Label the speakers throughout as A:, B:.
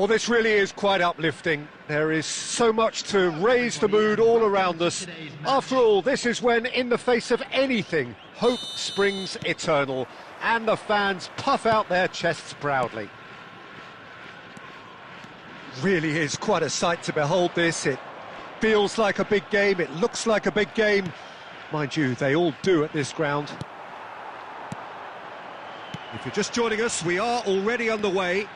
A: Well, this really is quite uplifting. There is so much to raise the mood all around us. After all, this is when, in the face of anything, hope springs eternal, and the fans puff out their chests proudly. Really is quite a sight to behold this. It feels like a big game, it looks like a big game. Mind you, they all do at this ground. If you're just joining us, we are already underway.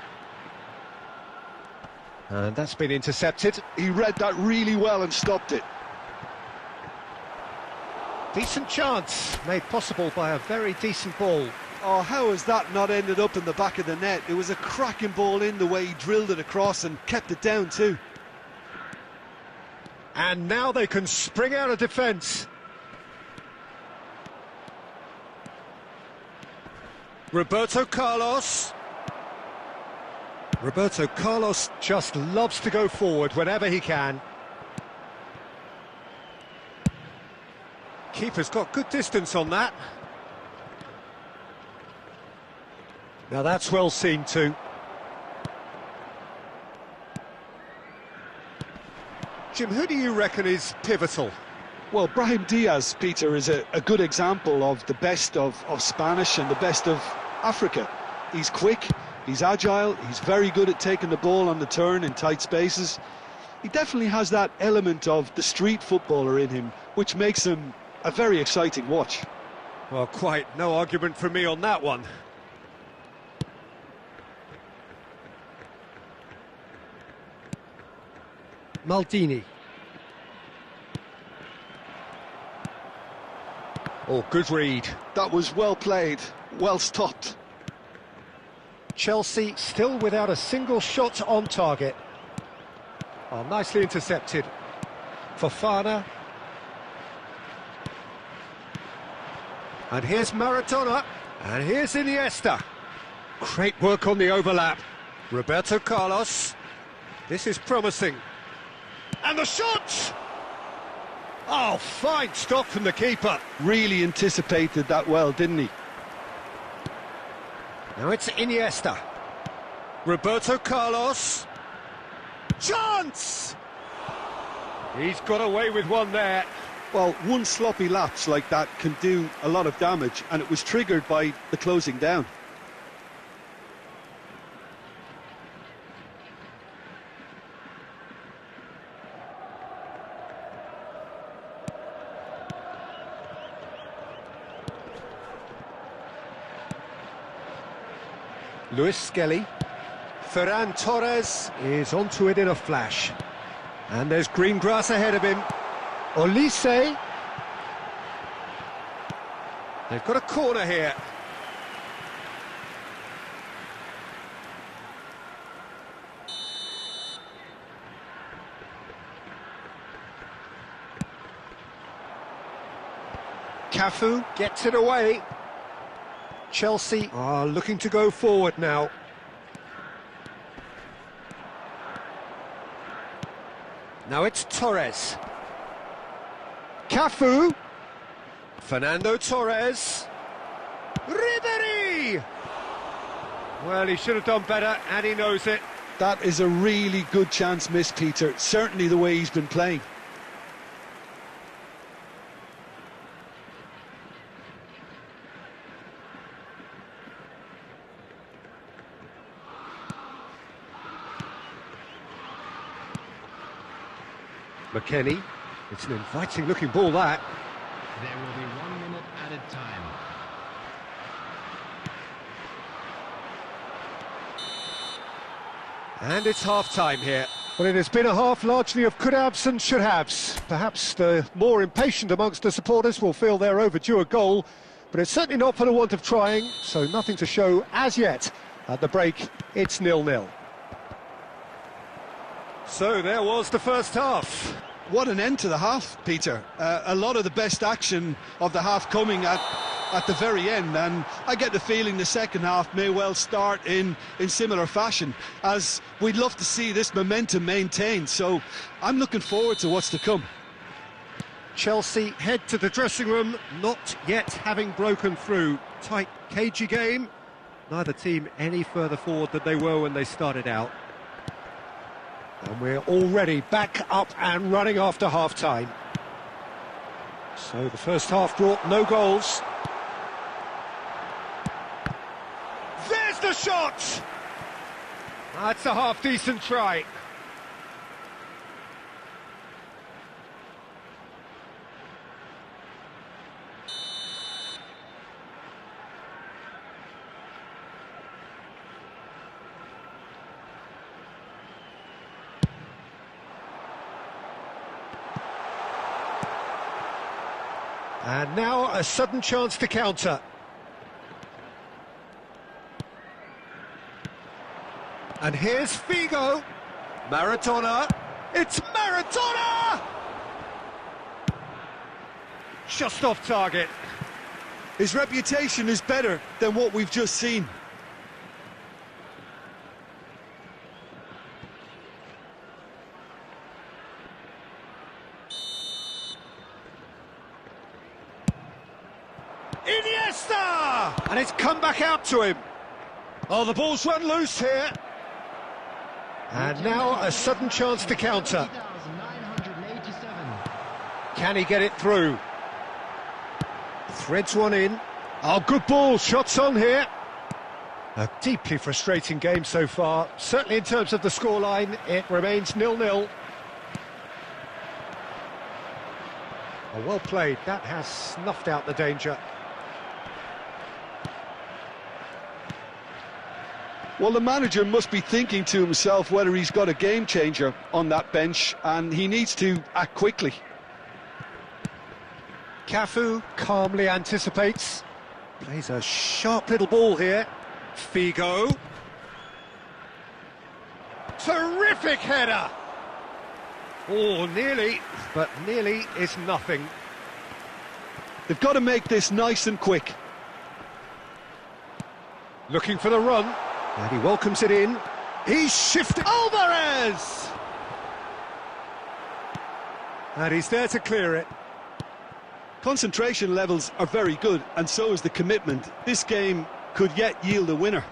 A: And that's been intercepted.
B: He read that really well and stopped it.
A: Decent chance, made possible by a very decent ball.
B: Oh, how has that not ended up in the back of the net? It was a cracking ball in the way he drilled it across and kept it down too.
A: And now they can spring out of defence. Roberto Carlos. Roberto Carlos just loves to go forward whenever he can. Keeper's got good distance on that. Now that's well seen too. Jim, who do you reckon is pivotal?
B: Well, Brahim Diaz, Peter, is a good example of the best of Spanish and the best of Africa. He's quick, he's agile, he's very good at taking the ball on the turn in tight spaces. He definitely has that element of the street footballer in him, which makes him a very exciting watch.
A: Well, quite no argument from me on that one. Maldini. Oh, good read.
B: That was well played, well stopped.
A: Chelsea still without a single shot on target. Oh, nicely intercepted. Fofana. And here's Maradona. And here's Iniesta. Great work on the overlap. Roberto Carlos. This is promising. And the shot! Oh, fine stop from the keeper.
B: Really anticipated that well, didn't he?
A: Now it's Iniesta. Roberto Carlos. Chance! He's got away with one there.
B: Well, one sloppy lapse like that can do a lot of damage, and it was triggered by the closing down.
A: Luis Skelly. Ferran Torres is onto it in a flash. And there's green grass ahead of him. Olise. They've got a corner here. Cafu gets it away. Chelsea are looking to go forward now. Now it's Torres. Cafu. Fernando Torres. Ribéry! Well, he should have done better, and he knows it.
B: That is a really good chance missed, Peter. Certainly the way he's been playing.
A: McKennie. It's an inviting looking ball, that.
C: There will be 1 minute added time.
A: And it's half-time here. Well, it has been a half largely of could-haves and should-haves. Perhaps the more impatient amongst the supporters will feel they're overdue a goal, but it's certainly not for the want of trying, so nothing to show as yet. At the break, it's 0-0. So there was the first half.
B: What an end to the half, Peter. A lot of the best action of the half coming at the very end, and I get the feeling the second half may well start in similar fashion, as we'd love to see this momentum maintained, so I'm looking forward to what's to come.
A: Chelsea head to the dressing room, not yet having broken through. Tight, cagey game. Neither team any further forward than they were when they started out. And we're already back up and running after half-time. So the first half brought no goals. There's the shot! That's a half-decent try. And now a sudden chance to counter. And here's Figo. Maradona. It's Maradona! Just off target.
B: His reputation is better than what we've just seen.
A: Iniesta! And it's come back out to him. Oh, the ball's run loose here. And now a sudden chance to counter. Can he get it through? Threads one in. Oh, good ball, shots on here. A deeply frustrating game so far. Certainly in terms of the scoreline, it remains 0-0. Oh, well played, that has snuffed out the danger.
B: Well, the manager must be thinking to himself whether he's got a game changer on that bench, and he needs to act quickly.
A: Cafu calmly anticipates. Plays a sharp little ball here. Figo. Terrific header! Oh, nearly, but nearly is nothing.
B: They've got to make this nice and quick.
A: Looking for the run. And he welcomes it in. He's shifted. Alvarez! And he's there to clear it.
B: Concentration levels are very good, and so is the commitment. This game could yet yield a winner.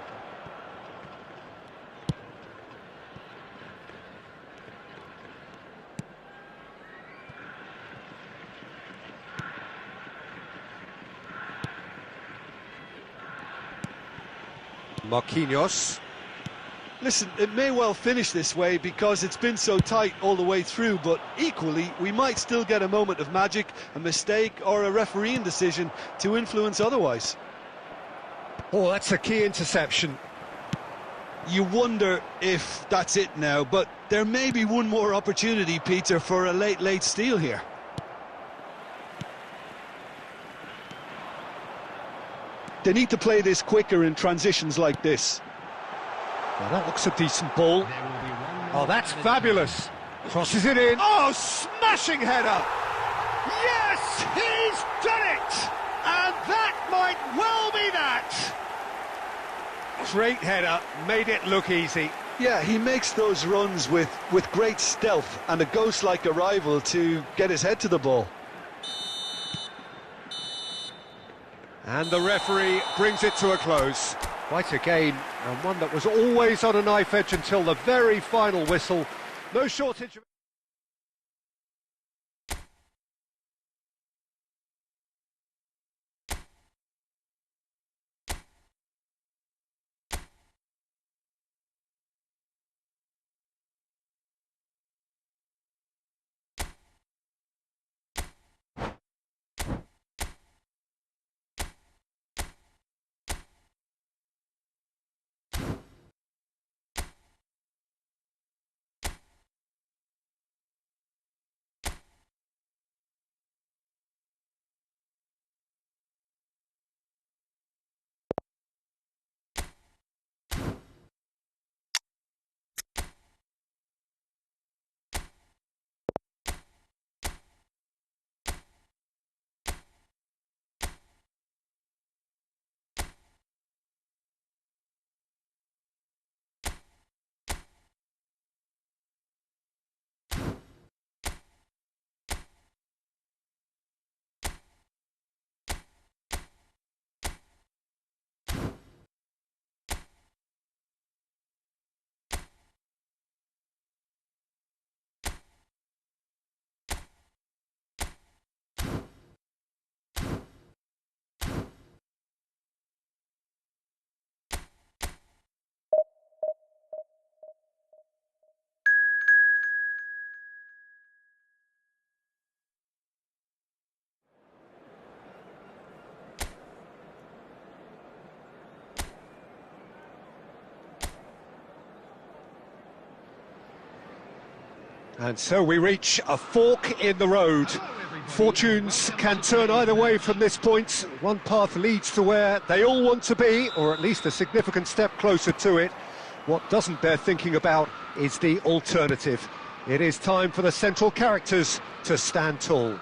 A: Marquinhos.
B: Listen, it may well finish this way because it's been so tight all the way through, but equally, we might still get a moment of magic, a mistake or a refereeing decision to influence otherwise.
A: Oh, that's a key interception.
B: You wonder if that's it now, but there may be one more opportunity, Peter, for a late steal here. They need to play this quicker in transitions like this.
A: Well, that looks a decent ball. Oh, that's fabulous. Crosses it in. Oh, smashing header! Yes, he's done it! And that might well be that! Great header, made it look easy.
B: Yeah, he makes those runs with great stealth and a ghost-like arrival to get his head to the ball.
A: And the referee brings it to a close. Quite a game, and one that was always on a knife edge until the very final whistle. No shortage of... And so we reach a fork in the road. Fortunes can turn either way from this point. One path leads to where they all want to be, or at least a significant step closer to it. What doesn't bear thinking about is the alternative. It is time for the central characters to stand tall.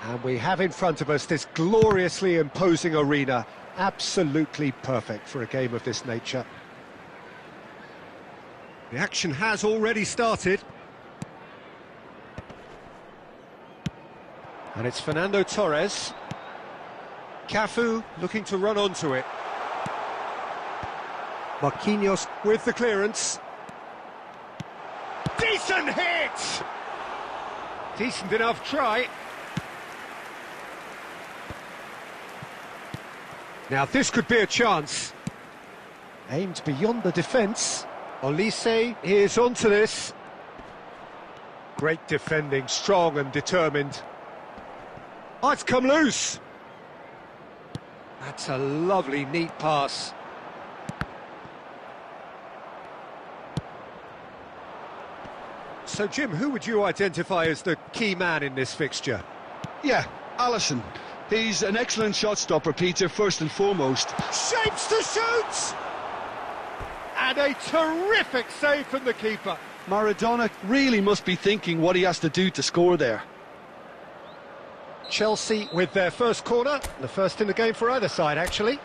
A: And we have in front of us this gloriously imposing arena, absolutely perfect for a game of this nature. The action has already started. And it's Fernando Torres. Cafu looking to run onto it. Marquinhos with the clearance. Decent hit! Decent enough try. Now this could be a chance. Aimed beyond the defence. Olise is onto this. Great defending, strong and determined. Oh, it's come loose. That's a lovely, neat pass. So, Jim, who would you identify as the key man in this fixture?
B: Yeah, Alisson. He's an excellent shot stopper, Peter, first and foremost.
A: Shapes to shoot! And a terrific save from the keeper.
B: Maradona really must be thinking what he has to do to score there.
A: Chelsea with their first corner, the first in the game for either side, actually.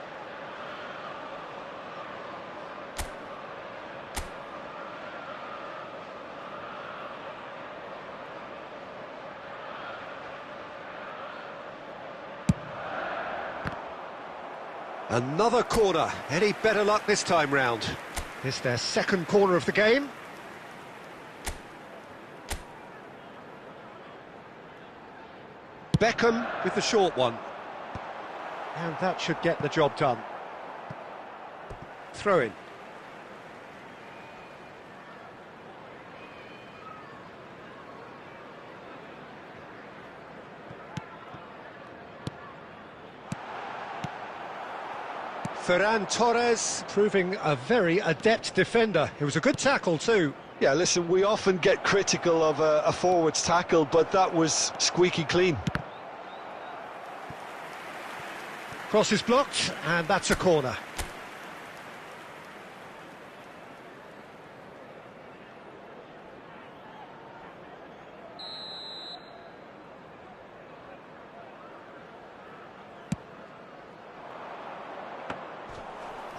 A: Another corner. Any better luck this time round? It's their second corner of the game. Beckham with the short one. And that should get the job done. Throw in. Ferran Torres proving a very adept defender. It was a good tackle too.
B: Yeah, listen, we often get critical of a forward's tackle, but that was squeaky clean.
A: Cross is blocked, and that's a corner.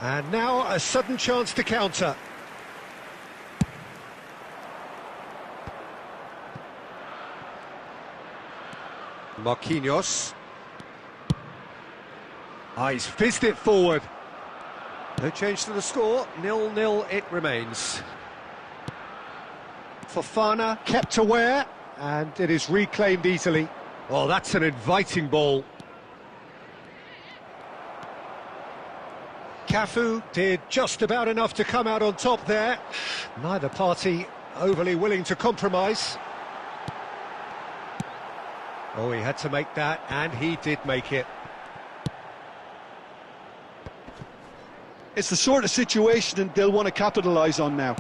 A: And now a sudden chance to counter. Marquinhos. He's fizzed it forward. No change to the score, 0-0 it remains. Fofana kept aware, and it is reclaimed easily. Oh, that's an inviting ball. Cafu did just about enough to come out on top there. Neither party overly willing to compromise. Oh, he had to make that, and he did make it.
B: It's the sort of situation they'll want to capitalise on now.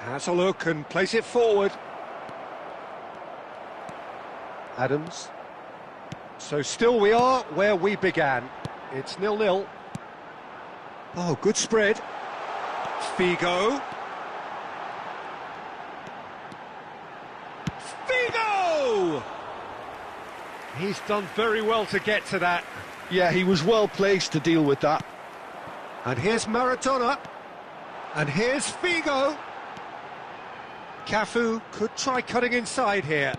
A: Has a look and plays it forward. Adams. So still we are where we began. It's 0-0. Oh, good spread. Figo. Figo! He's done very well to get to that.
B: Yeah, he was well placed to deal with that.
A: And here's Maradona. And here's Figo. Cafu could try cutting inside here.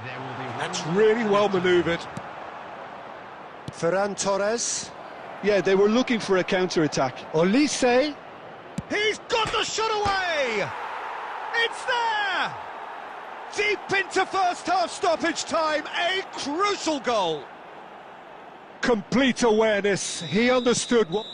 C: There will be
A: That's really well manoeuvred. Ferran Torres.
B: Yeah, they were looking for a counter-attack.
A: Olise. He's got the shot away! It's there! Deep into first half stoppage time, a crucial goal. Complete awareness, he understood what...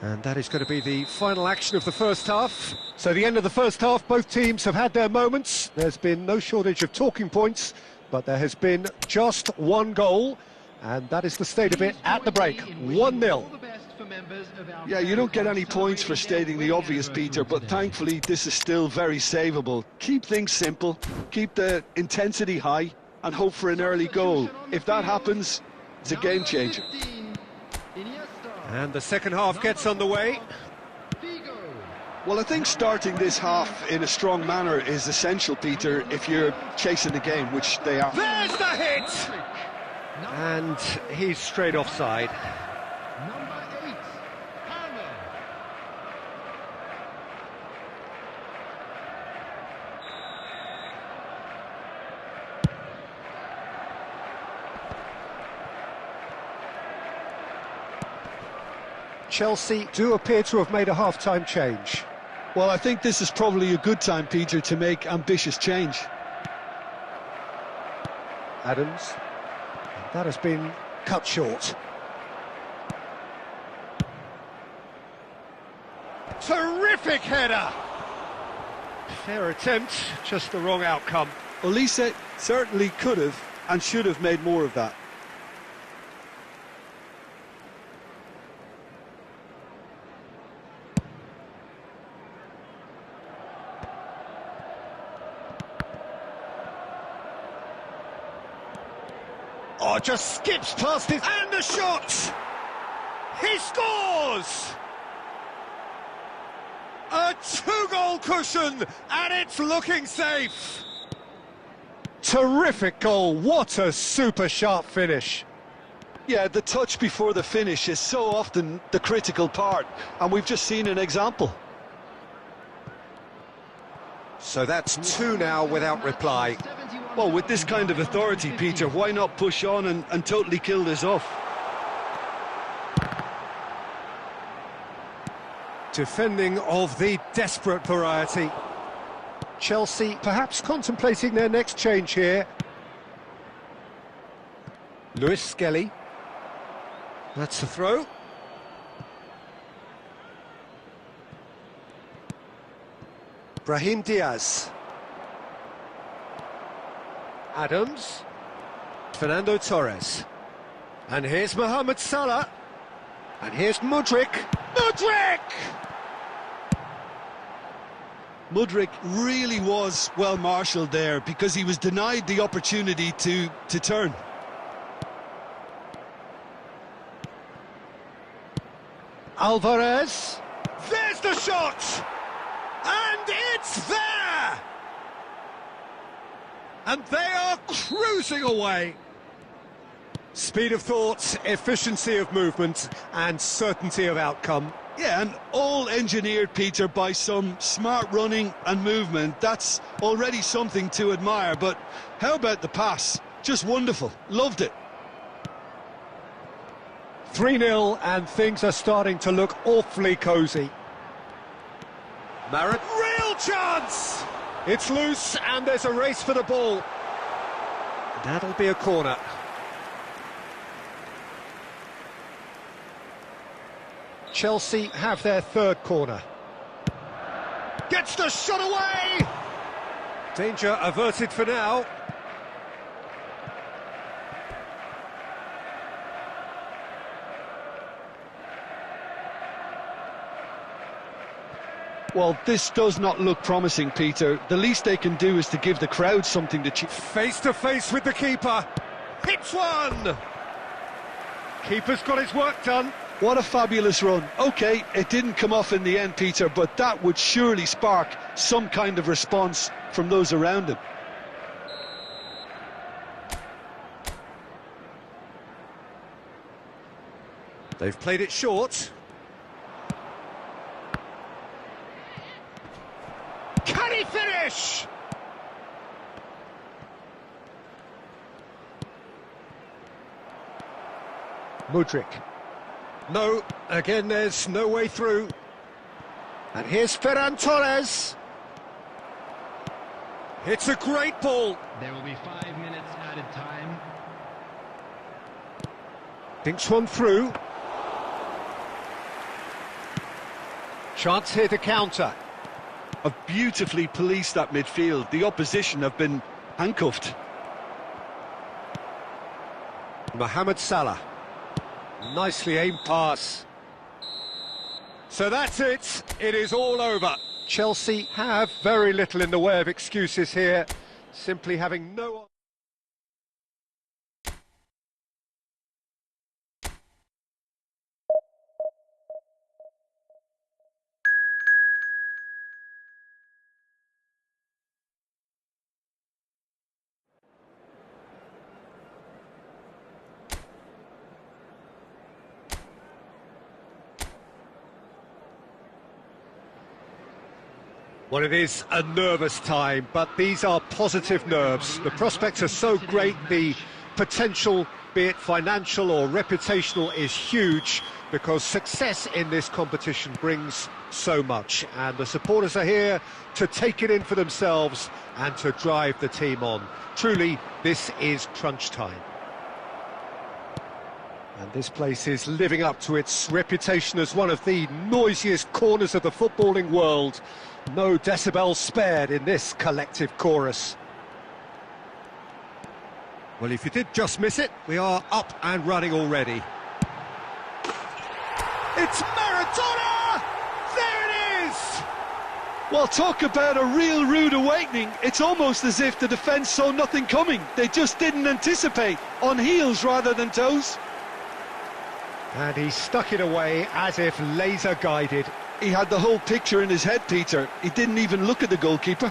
A: And that is going to be the final action of the first half. So the end of the first half, both teams have had their moments. There's been no shortage of talking points, but there has been just one goal, and that is the state of it at the break, 1-0.
C: all the best for members of our
B: Yeah, you don't get any points for stating the obvious, Peter, but thankfully this is still very savable. Keep things simple, keep the intensity high, and hope for an early goal. If that happens, it's a game changer.
A: And the second half gets underway.
B: Well, I think starting this half in a strong manner is essential, Peter, if you're chasing the game, which they are.
A: There's the hit! And he's straight offside.
C: Number 8, Palmer.
A: Chelsea do appear to have made a half-time change.
B: Well, I think this is probably a good time, Peter, to make ambitious change.
A: Adams. That has been cut short. Terrific header! Fair attempt, just the wrong outcome.
B: Olise certainly could have and should have made more of that.
A: Oh, just skips past it, and the shot! He scores! A two-goal cushion, and it's looking safe! Terrific goal, what a super sharp finish.
B: Yeah, the touch before the finish is so often the critical part, and we've just seen an example.
A: So that's two now without reply.
B: Well, with this kind of authority, Peter, why not push on and totally kill this off?
A: Defending of the desperate variety. Chelsea perhaps contemplating their next change here. Lewis Skelly. That's a throw. Brahim Diaz. Adams. Fernando Torres. And here's Mohamed Salah. And here's Mudryk. Mudryk!
B: Mudryk really was well marshalled there because he was denied the opportunity to turn.
A: Alvarez. There's the shot! And it's there! And they are cruising away. Speed of thought, efficiency of movement, and certainty of outcome.
B: Yeah, and all engineered, Peter, by some smart running and movement. That's already something to admire, but how about the pass? Just wonderful. Loved it.
A: 3-0, and things are starting to look awfully cosy. Marat, real chance! It's loose, and there's a race for the ball. That'll be a corner. Chelsea have their third corner. Gets the shot away! Danger averted for now.
B: Well, this does not look promising, Peter. The least they can do is to give the crowd something to cheer.
A: Face to face with the keeper. Hits one! Keeper's got his work done.
B: What a fabulous run. OK, it didn't come off in the end, Peter, but that would surely spark some kind of response from those around him.
A: They've played it short. Can he finish? Mudryk. No, again there's no way through. And here's Ferran Torres. It's a great ball.
C: There will be 5 minutes added time.
A: Thinks one through. Chance here to counter.
B: Have beautifully policed that midfield. The opposition have been handcuffed.
A: Mohamed Salah. Nicely aimed pass. So that's it. It is all over. Chelsea have very little in the way of excuses here, simply having no... Well, it is a nervous time, but these are positive nerves. The prospects are so great, the potential, be it financial or reputational, is huge, because success in this competition brings so much, and the supporters are here to take it in for themselves and to drive the team on. Truly, this is crunch time. And this place is living up to its reputation as one of the noisiest corners of the footballing world. No decibels spared in this collective chorus. Well, if you did just miss it, we are up and running already. It's Maradona! There it is!
B: Well, talk about a real rude awakening. It's almost as if the defence saw nothing coming. They just didn't anticipate, on heels rather than toes.
A: And he stuck it away as if laser-guided.
B: He had the whole picture in his head, Peter. He didn't even look at the goalkeeper.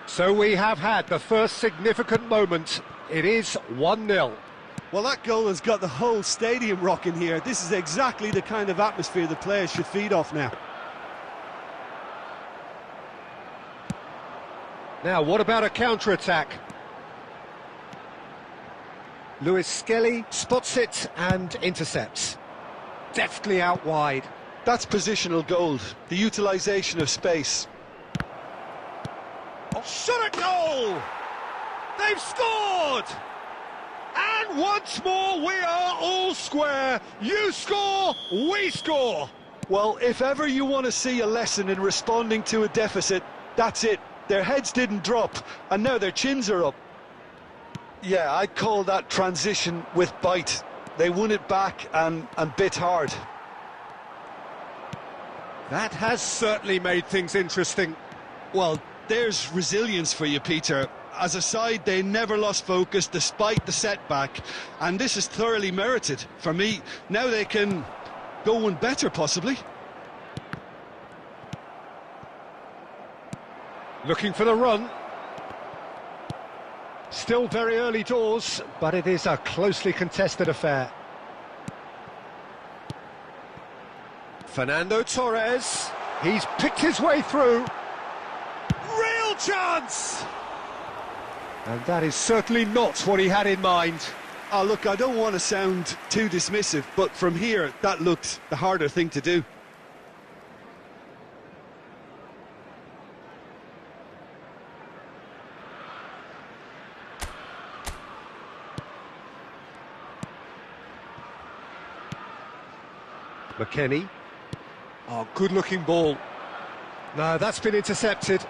A: So we have had the first significant moment. It is 1-0.
D: Well, that goal has got the whole stadium rocking here. This is exactly the kind of atmosphere the players should feed off now.
A: Now, what about a counter-attack? Lewis Skelly spots it and intercepts. Deftly out wide.
B: That's positional gold, the utilisation of space.
A: Oh, shot at goal! They've scored! And once more, we are all square. You score, we score.
B: Well, if ever you want to see a lesson in responding to a deficit, that's it. Their heads didn't drop, and now their chins are up. Yeah, I'd call that transition with bite. They won it back and bit hard.
A: That has certainly made things interesting.
B: Well, there's resilience for you, Peter. As a side, they never lost focus despite the setback, and this is thoroughly merited. For me, now they can go one better, possibly.
A: Looking for the run. Still very early doors, but it is a closely contested affair. Fernando Torres, he's picked his way through. Real chance! And that is certainly not what he had in mind.
D: Oh, look, I don't want to sound too dismissive, but from here, that looked the harder thing to do.
A: McKennie. Oh, good-looking ball. No, that's been intercepted.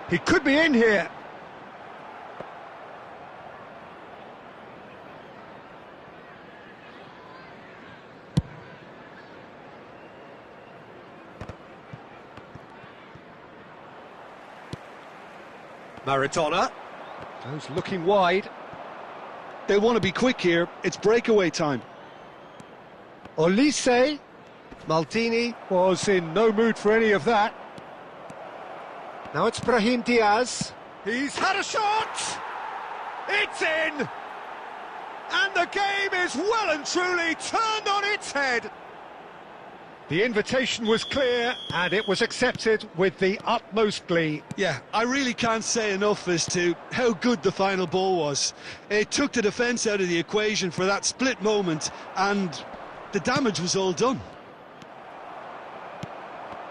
A: He could be in here. Maradona. Those looking wide.
B: They want to be quick here. It's breakaway time.
A: Olise. Maldini was in no mood for any of that. Now it's Brahim Diaz. He's had a shot! It's in! And the game is well and truly turned on its head. The invitation was clear and it was accepted with the utmost glee.
D: Yeah, I really can't say enough as to how good the final ball was. It took the defence out of the equation for that split moment, and the damage was all done.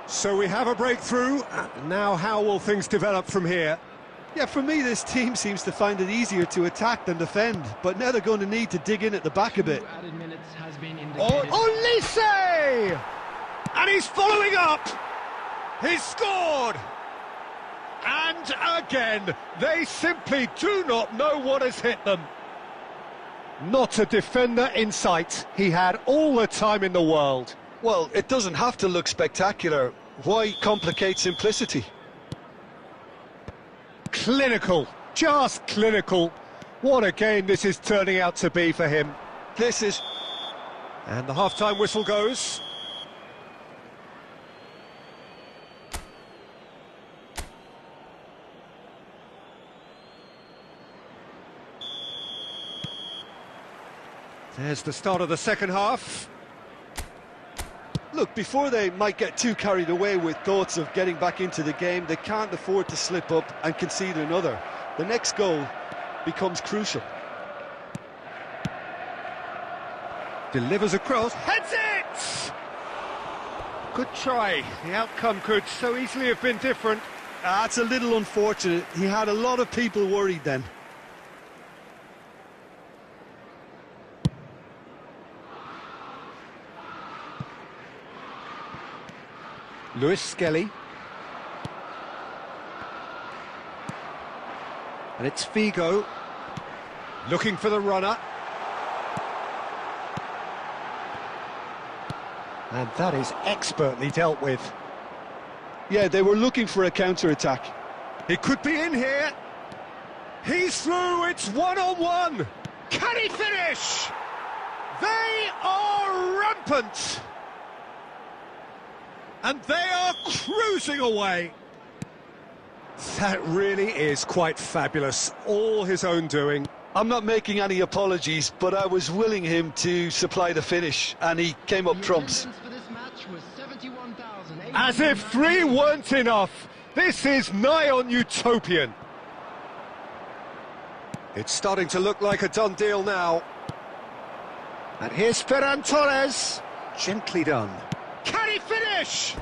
A: So we have a breakthrough. Now how will things develop from here?
D: Yeah, for me, this team seems to find it easier to attack than defend, but now they're going to need to dig in at the back a bit.
C: Added minutes has been
A: Oh,
C: indicated.
A: Olise! And he's following up. He's scored! And again, they simply do not know what has hit them. Not a defender in sight. He had all the time in the world.
B: Well, it doesn't have to look spectacular. Why complicate simplicity?
A: Clinical, just clinical. What a game this is turning out to be for him.
B: This is...
A: And the half-time whistle goes. There's the start of the second half.
B: Look, before they might get too carried away with thoughts of getting back into the game, they can't afford to slip up and concede another. The next goal becomes crucial.
A: Delivers across, heads it! Good try. The outcome could so easily have been different.
B: That's a little unfortunate. He had a lot of people worried then.
A: Lewis Skelly. And it's Figo. Looking for the runner. And that is expertly dealt with.
B: Yeah, they were looking for a counter-attack.
A: He could be in here. He's through, it's one-on-one. Can he finish? They are rampant. And they are cruising away. That really is quite fabulous. All his own doing.
B: I'm not making any apologies, but I was willing him to supply the finish, and he came up trumps.
A: As if 3 weren't enough. This is nigh on utopian. It's starting to look like a done deal now. And here's Ferran Torres. Gently done. Can he finish?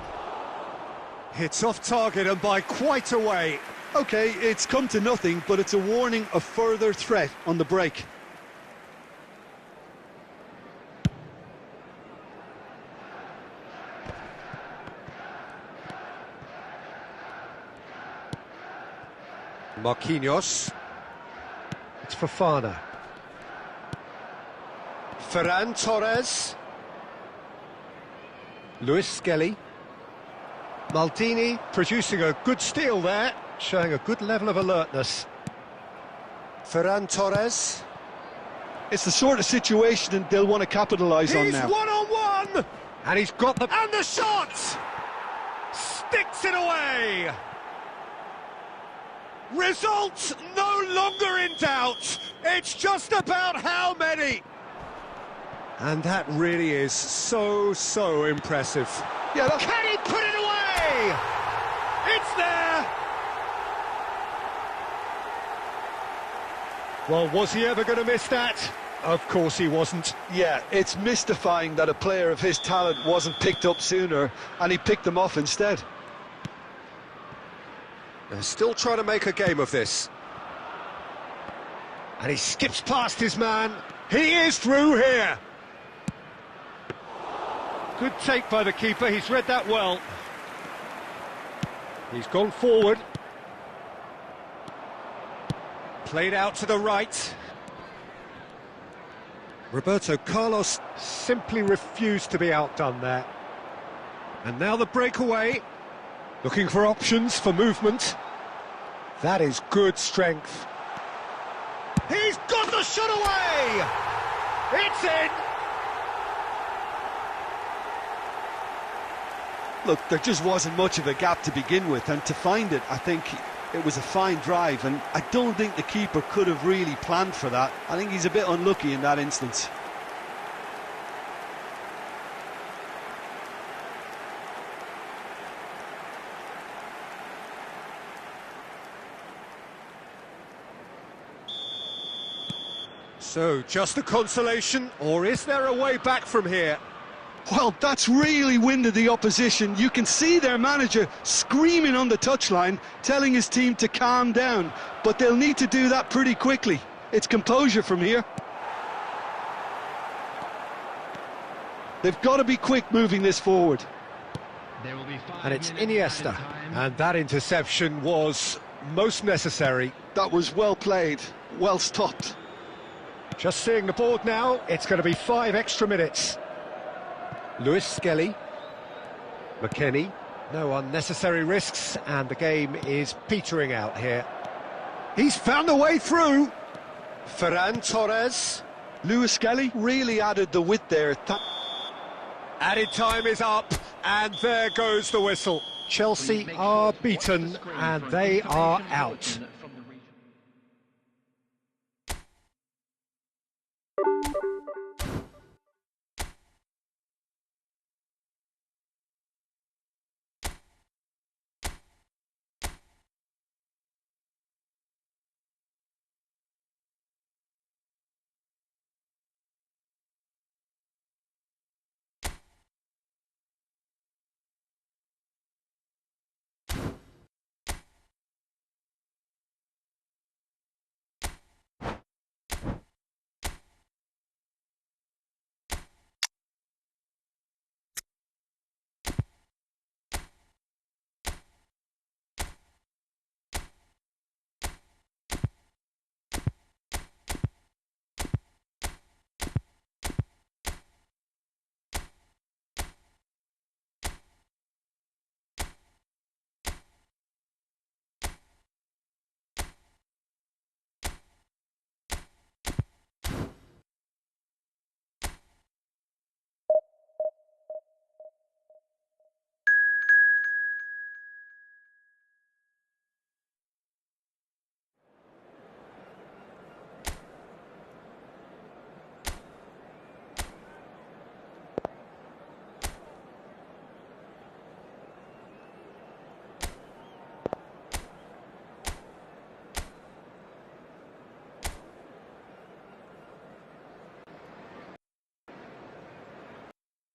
A: It's off target and by quite a way.
B: OK, it's come to nothing, but it's a warning of further threat on the break.
A: Marquinhos. It's Fofana. Ferran Torres. Lewis Skelly. Maldini producing a good steal there, showing a good level of alertness. Ferran Torres.
B: It's the sort of situation they'll want to capitalise on now.
A: He's one-on-one! And he's got the... And the shot! Sticks it away! Results no longer in doubt. It's just about how many. And that really is so impressive.
B: Yeah,
A: can he put it away? It's there. Well, was he ever going to miss that? Of course he wasn't.
B: Yeah, it's mystifying that a player of his talent wasn't picked up sooner, and he picked them off instead.
A: They're still trying to make a game of this. And he skips past his man. He is through here. Good take by the keeper, he's read that well. He's gone forward. Played out to the right. Roberto Carlos simply refused to be outdone there. And now the breakaway. Looking for options for movement. That is good strength. He's got the shot away! It's in!
B: Look, there just wasn't much of a gap to begin with, and to find it, I think it was a fine drive, and I don't think the keeper could have really planned for that. I think he's a bit unlucky in that instance.
A: So, just a consolation, or is there a way back from here?
B: Well, that's really winded the opposition. You can see their manager screaming on the touchline, telling his team to calm down, but they'll need to do that pretty quickly. It's composure from here. They've got to be quick moving this forward.
C: There will be be 5
A: And it's
C: minutes
A: Iniesta.
C: added time.
A: And that interception was most necessary.
B: That was well played, well stopped.
A: Just seeing the board now, it's going to be 5 extra minutes. Lewis Skelly. McKennie. No unnecessary risks, and the game is petering out here. He's found a way through. Ferran Torres.
B: Lewis Skelly really added the width there.
A: Added time is up, and there goes the whistle. Chelsea are beaten, and they are out.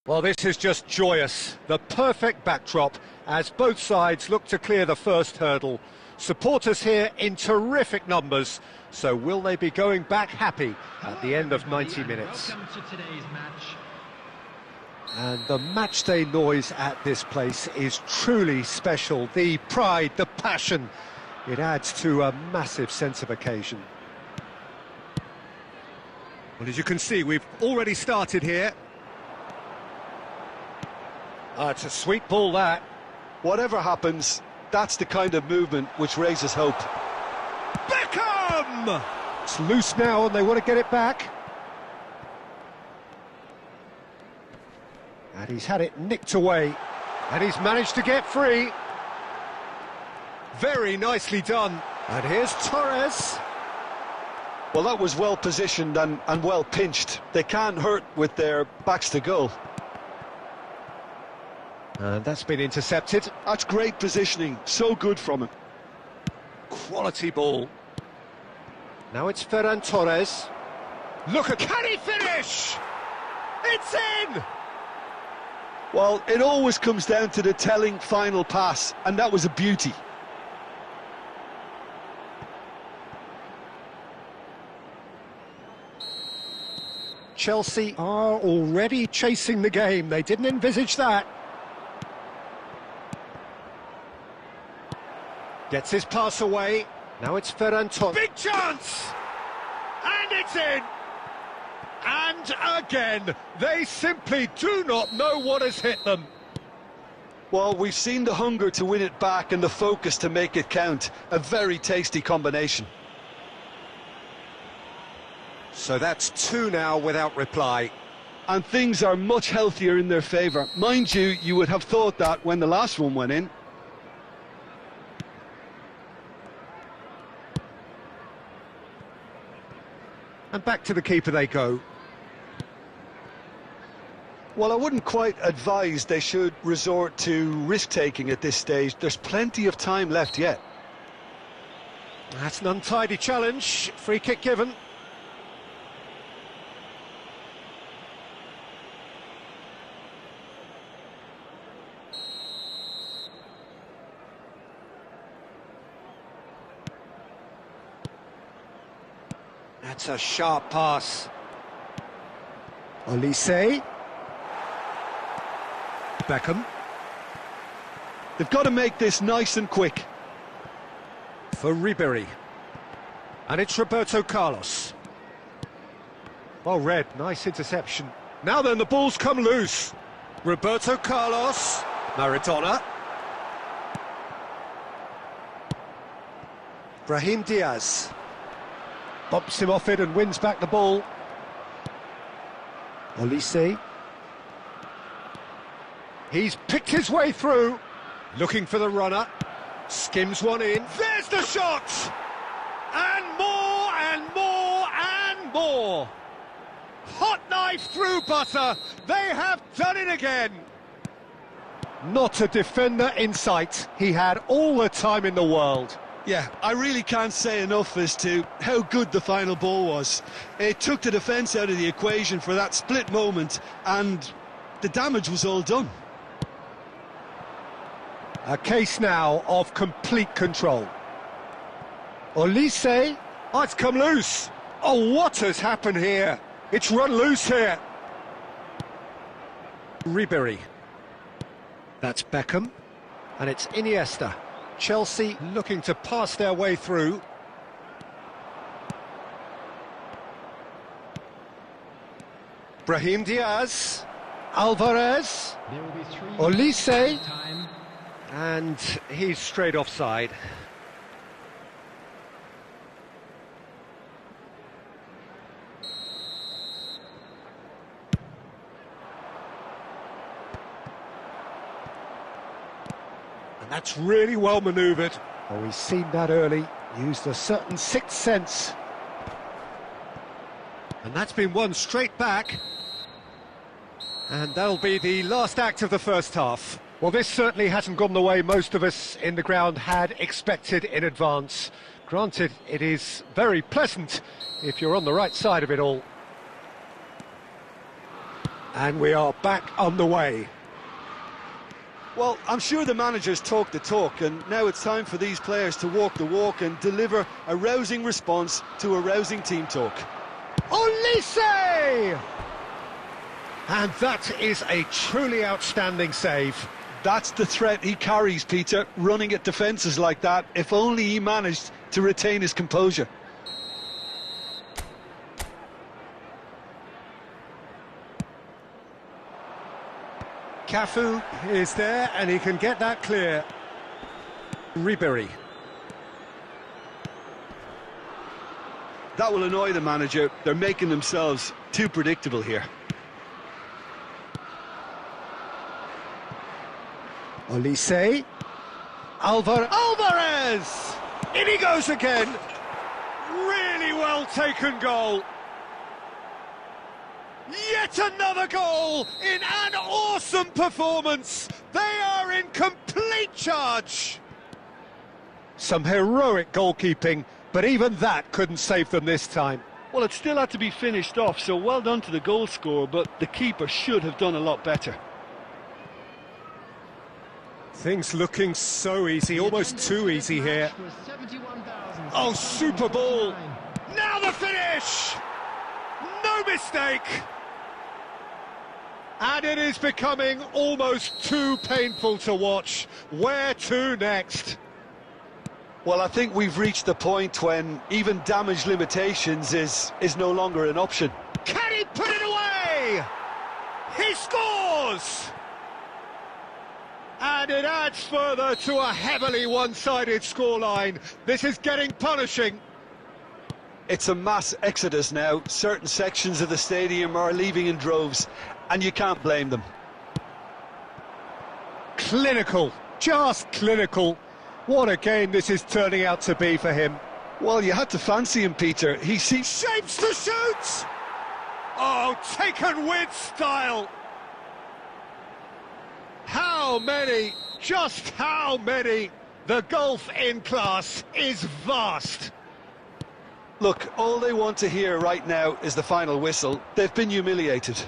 A: Well, this is just joyous. The perfect backdrop as both sides look to clear the first hurdle. Supporters here in terrific numbers. So will they be going back happy at the end of 90 minutes?
C: Welcome to today's match.
A: And the matchday noise at this place is truly special. The pride, the passion, it adds to a massive sense of occasion. Well, as you can see, we've already started here. It's a sweet ball, that.
B: Whatever happens, that's the kind of movement which raises hope.
A: Beckham! It's loose now and they want to get it back. And he's had it nicked away. And he's managed to get free. Very nicely done. And here's Torres.
B: Well, that was well positioned and well pinched. They can't hurt with their backs to goal.
A: And that's been intercepted.
B: That's great positioning, so good from him.
A: Quality ball. Now it's Ferran Torres. Look at... Can he finish? It's in!
B: Well, it always comes down to the telling final pass, and that was a beauty.
A: Chelsea are already chasing the game. They didn't envisage that. Gets his pass away. Now it's Ferran Torres. Big chance! And it's in! And again, they simply do not know what has hit them.
B: Well, we've seen the hunger to win it back and the focus to make it count. A very tasty combination.
A: So that's 2 now without reply.
B: And things are much healthier in their favour. Mind you, you would have thought that when the last one went in.
A: And back to the keeper they go.
B: Well, I wouldn't quite advise they should resort to risk-taking at this stage. There's plenty of time left yet.
A: That's an untidy challenge. Free kick given. That's a sharp pass. Olise. Beckham.
B: They've got to make this nice and quick.
A: For Ribery. And it's Roberto Carlos. Well read, nice interception. Now then, the ball's come loose. Roberto Carlos. Maradona. Brahim Diaz. Bumps him off it and wins back the ball. Olise. He's picked his way through. Looking for the runner. Skims one in. There's the shot! And more and more and more. Hot knife through butter. They have done it again. Not a defender in sight. He had all the time in the world.
B: Yeah, I really can't say enough as to how good the final ball was. It took the defence out of the equation for that split moment, and the damage was all done.
A: A case now of complete control. Olise. Oh, it's come loose. Oh, what has happened here? It's run loose here. Ribery. That's Beckham. And it's Iniesta. Chelsea looking to pass their way through. Brahim Diaz. Alvarez.
C: There will be 3
A: Olise.
C: added time.
A: And he's straight offside. And that's really well manoeuvred. Oh, we've seen that early. Used a certain sixth sense. And that's been won straight back. And that'll be the last act of the first half. Well, this certainly hasn't gone the way most of us in the ground had expected in advance. Granted, it is very pleasant if you're on the right side of it all. And we are back on the way.
B: Well, I'm sure the managers talk the talk, and now it's time for these players to walk the walk and deliver a rousing response to a rousing team talk.
A: Olise! And that is a truly outstanding save.
B: That's the threat he carries, Peter, running at defences like that, if only he managed to retain his composure.
A: Cafu is there and he can get that clear. Ribery.
B: That will annoy the manager. They're making themselves too predictable here.
A: Olise. Alvarez! In he goes again. Really well taken goal. Yet another goal in an awesome performance. They are in complete charge. Some heroic goalkeeping, but even that couldn't save them this time.
B: Well, it still had to be finished off, so well done to the goal scorer, but the keeper should have done a lot better.
A: Things looking so easy, almost too easy here. Oh, super ball. Now the finish! No mistake! And it is becoming almost too painful to watch. Where to next?
B: Well, I think we've reached the point when even damage limitations is no longer an option.
A: Can he put it away? He scores! And it adds further to a heavily one-sided scoreline. This is getting punishing.
B: It's a mass exodus now. Certain sections of the stadium are leaving in droves, and you can't blame them.
A: Clinical, just clinical. What a game this is turning out to be for him.
B: Well, you had to fancy him, Peter. He seems...
A: Shapes to shoot! Oh, taken with style. How many? Just how many? The gulf in class is vast.
B: Look, all they want to hear right now is the final whistle. They've been humiliated.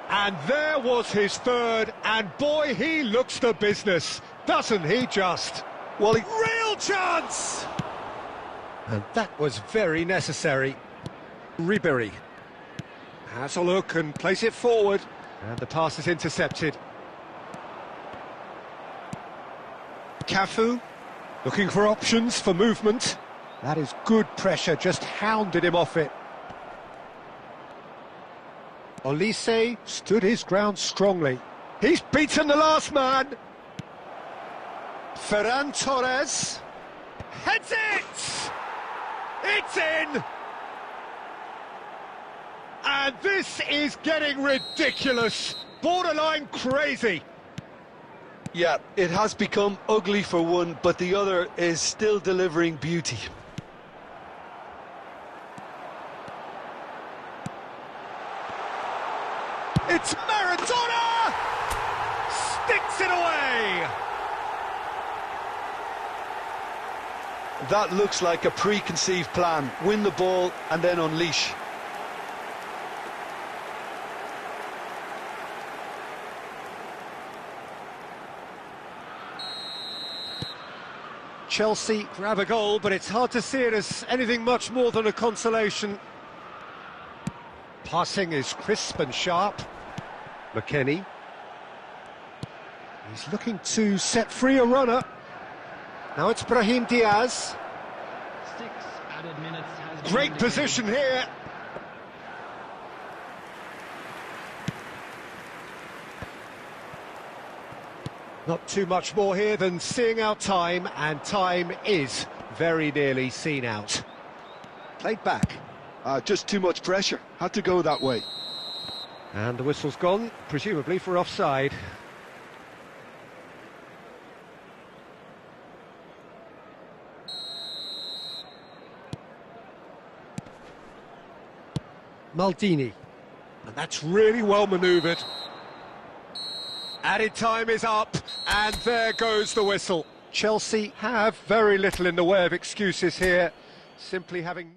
A: And there was his third, and boy, he looks the business, doesn't he just?
B: Well,
A: real chance! And that was very necessary. Ribery has a look and plays it forward, and the pass is intercepted. Cafu, looking for options for movement. That is good pressure, just hounded him off it. Olise stood his ground strongly. He's beaten the last man. Ferran Torres heads it! It's in! And this is getting ridiculous, borderline crazy.
B: Yeah, it has become ugly for one, but the other is still delivering beauty.
A: It's Maradona! Sticks it away!
B: That looks like a preconceived plan. Win the ball and then unleash.
A: Chelsea grab a goal, but it's hard to see it as anything much more than a consolation. Passing is crisp and sharp. McKennie. He's looking to set free a runner. Now it's Brahim Diaz.
C: 6 added minutes has been
A: Great
C: indicated.
A: position here. Not too much more here than seeing out time, and time is very nearly seen out. Played back.
B: Just too much pressure. Had to go that way.
A: And the whistle's gone, presumably for offside. Maldini. And that's really well manoeuvred. Added time is up, and there goes the whistle. Chelsea have very little in the way of excuses here, simply having...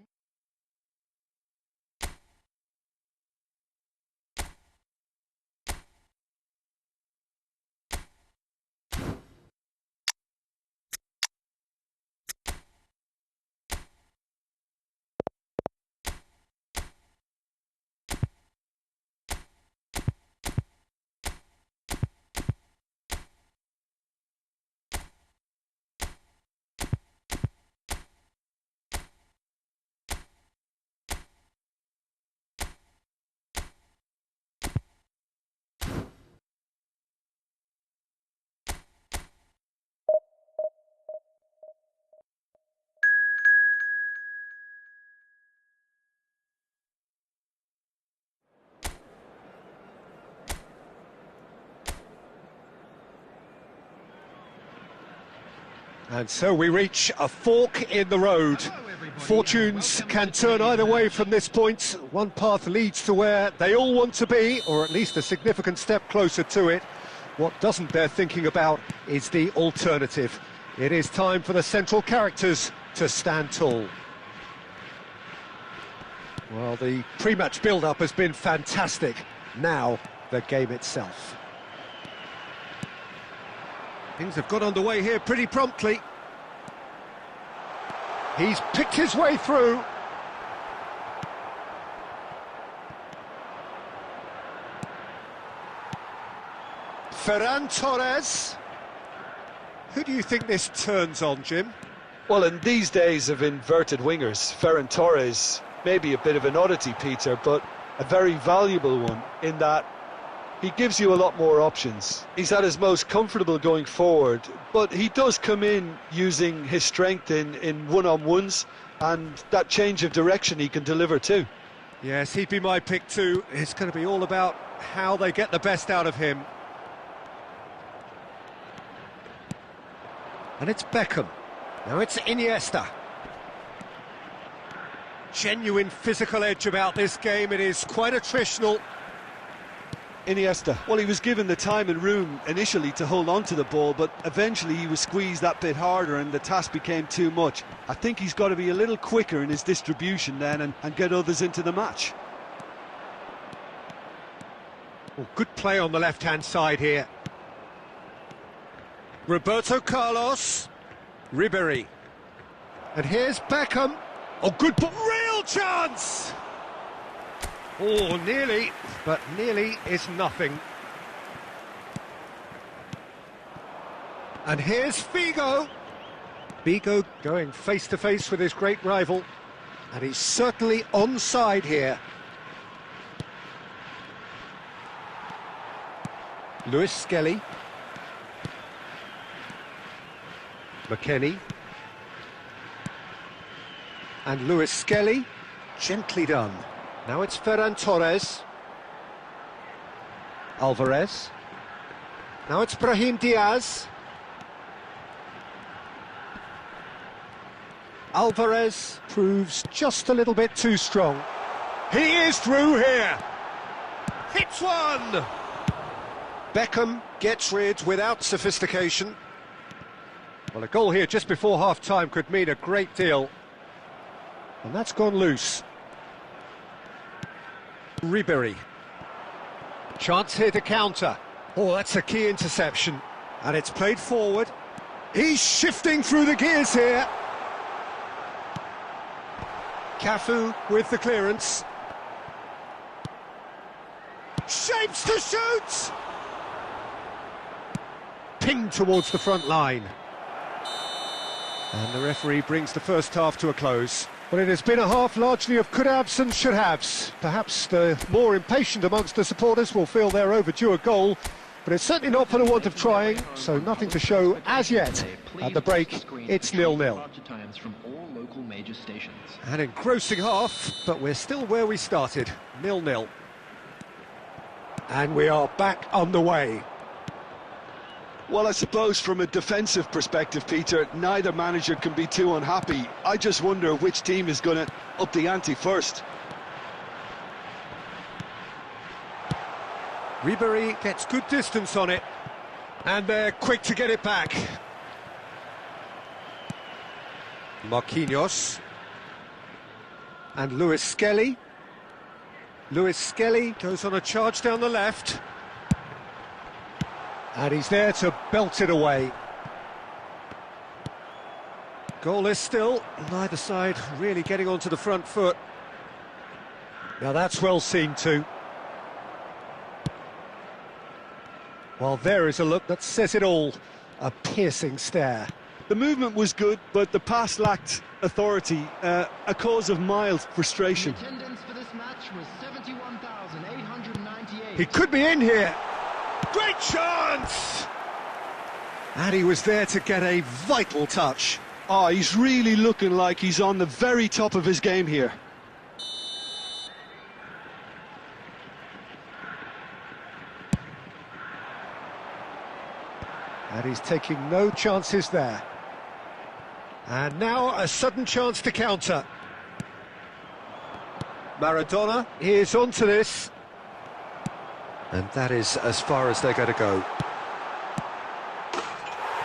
A: And so we reach a fork in the road. Fortunes can turn either way from this point. One path leads to where they all want to be, or at least a significant step closer to it. What doesn't bear thinking about is the alternative. It is time for the central characters to stand tall. Well, the pre-match build-up has been fantastic. Now, the game itself. Things have got underway here pretty promptly. He's picked his way through. Ferran Torres. Who do you think this turns on, Jim?
B: Well, in these days of inverted wingers, Ferran Torres may be a bit of an oddity, Peter, but a very valuable one in that he gives you a lot more options. He's at his most comfortable going forward, but he does come in using his strength in one-on-ones, and that change of direction he can deliver too.
A: Yes, he'd be my pick too. It's going to be all about how they get the best out of him. And it's Beckham. Now it's Iniesta. Genuine physical edge about this game. It is quite attritional.
B: Iniesta, well, he was given the time and room initially to hold on to the ball, but eventually he was squeezed that bit harder and the task became too much. I think he's got to be a little quicker in his distribution then and get others into the match.
A: Oh, good play on the left-hand side here. Roberto Carlos. Ribéry. And here's Beckham. Oh, good ball. Real chance! Oh, nearly, but nearly is nothing. And here's Figo. Figo going face-to-face with his great rival. And he's certainly onside here. Lewis Skelly. McKennie. And Lewis Skelly. Gently done. Now it's Ferran Torres. Alvarez. Now it's Brahim Diaz. Alvarez proves just a little bit too strong. He is through here. Hits one. Beckham gets rid without sophistication. Well, a goal here just before half-time could mean a great deal. And that's gone loose. Ribery. Chance here to counter. Oh, that's a key interception. And it's played forward. He's shifting through the gears here. Cafu with the clearance. Shapes to shoot! Pinged towards the front line. And the referee brings the first half to a close. Well, it has been a half largely of could-haves and should-haves. Perhaps the more impatient amongst the supporters will feel they're overdue a goal, but it's certainly not for the want of trying, so nothing to show as yet. At the break, it's 0-0. An engrossing half, but we're still where we started, 0-0. And we are back on the way.
B: Well, I suppose from a defensive perspective, Peter, neither manager can be too unhappy. I just wonder which team is going to up the ante first.
A: Ribery gets good distance on it, and they're quick to get it back. Marquinhos. And Lewis Skelly. Lewis Skelly goes on a charge down the left. And he's there to belt it away. Goalless still, neither side really getting onto the front foot. Now that's well seen too. Well, there is a look that says it all. A piercing stare.
B: The movement was good, but the pass lacked authority, a cause of mild frustration.
C: The attendance for this match was 71,898.
A: He could be in here. Great chance! And he was there to get a vital touch.
B: Oh, he's really looking like he's on the very top of his game here.
A: And he's taking no chances there. And now a sudden chance to counter. Maradona is onto this. And that is as far as they're going to go.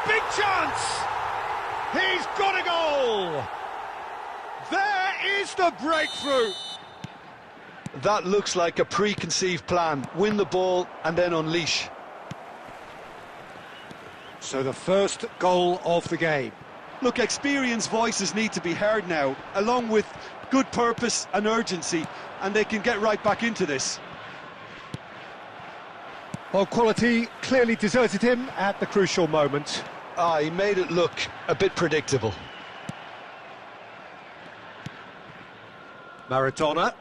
A: Big chance! He's got a goal! There is the breakthrough!
B: That looks like a preconceived plan. Win the ball and then unleash.
A: So the first goal of the game.
B: Look, experienced voices need to be heard now, along with good purpose and urgency, and they can get right back into this.
A: Well, quality clearly deserted him at the crucial moment.
B: He made it look a bit predictable.
A: Maradona.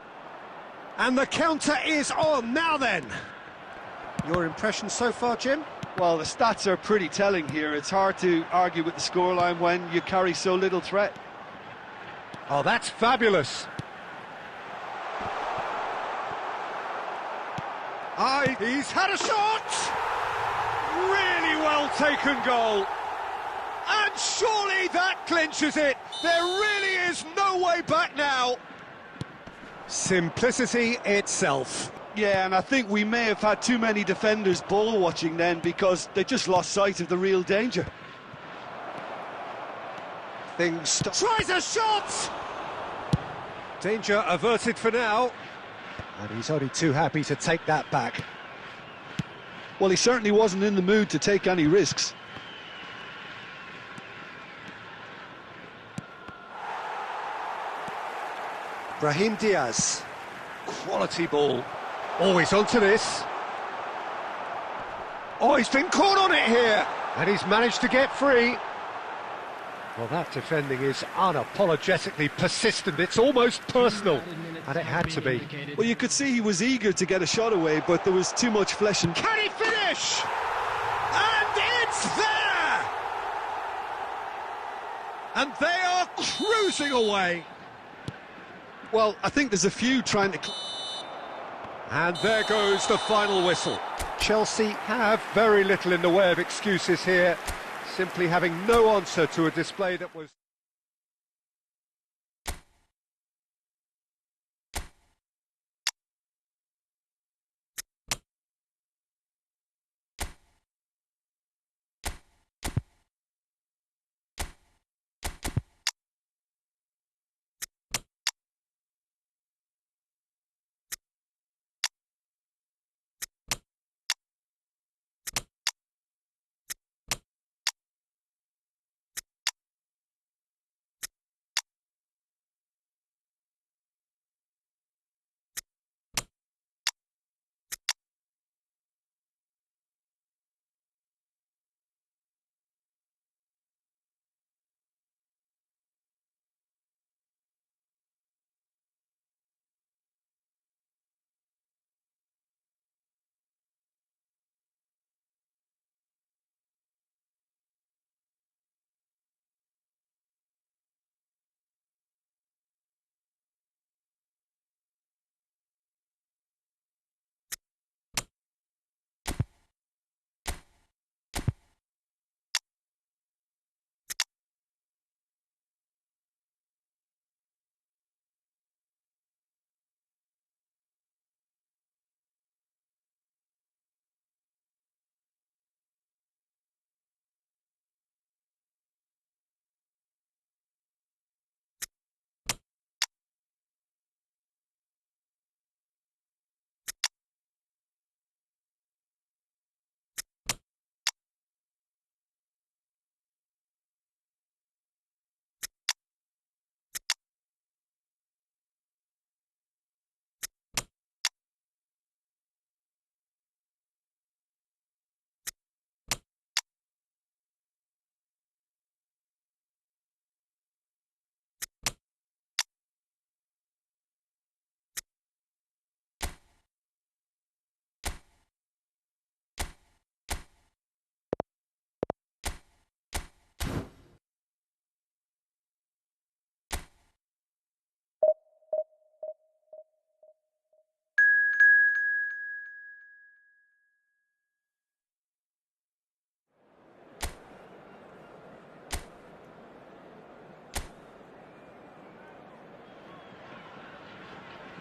A: And the counter is on. Now then. Your impression so far, Jim?
B: Well, the stats are pretty telling here. It's hard to argue with the scoreline when you carry so little threat.
A: Oh, that's fabulous. He's had a shot! Really well taken goal. And surely that clinches it. There really is no way back now. Simplicity itself.
B: Yeah, and I think we may have had too many defenders ball watching then because they just lost sight of the real danger.
A: Tries a shot! Danger averted for now. And he's only too happy to take that back.
B: Well, he certainly wasn't in the mood to take any risks.
A: Brahim Diaz. Quality ball. Always onto this. Oh, he's been caught on it here. And he's managed to get free. Well, that defending is unapologetically persistent. It's almost personal, and it had to be.
B: Well, you could see he was eager to get a shot away, but there was too much flesh and...
A: Can he finish? And it's there! And they are cruising away.
B: Well, I think there's a few trying to...
A: And there goes the final whistle. Chelsea have very little in the way of excuses here, simply having no answer to a display that was...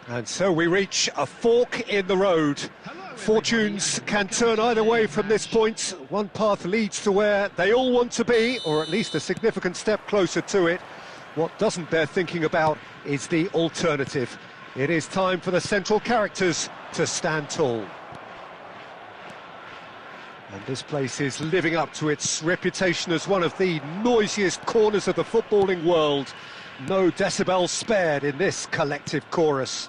A: And so we reach a fork in the road. Fortunes can turn either way from this point. One path leads to where they all want to be, or at least a significant step closer to it. What doesn't bear thinking about is the alternative. It is time for the central characters to stand tall. And this place is living up to its reputation as one of the noisiest corners of the footballing world. No decibels spared in this collective chorus.